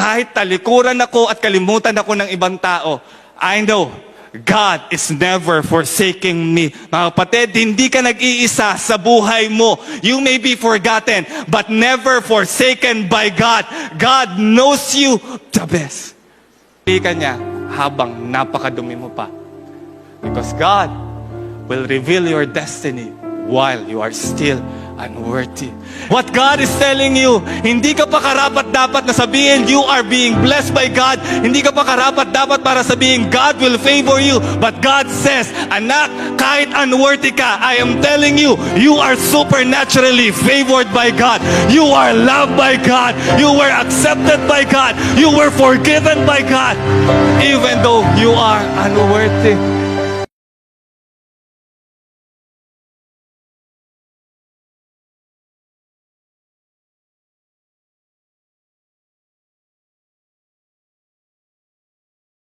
kahit talikuran ako at kalimutan ako ng ibang tao, I know God is never forsaking me. Mga kapatid, hindi ka nag-iisa sa buhay mo. You may be forgotten, but never forsaken by God. God knows you the best. Pili ka niya habang napakadumi mo pa. Because God will reveal your destiny while you are still unworthy. What God is telling you, hindi ka pa karapat-dapat na sabihin you are being blessed by God. Hindi ka pa karapat-dapat para sabihin God will favor you. But God says, anak, kahit unworthy ka, I am telling you, you are supernaturally favored by God. You are loved by God. You were accepted by God. You were forgiven by God. Even though you are unworthy.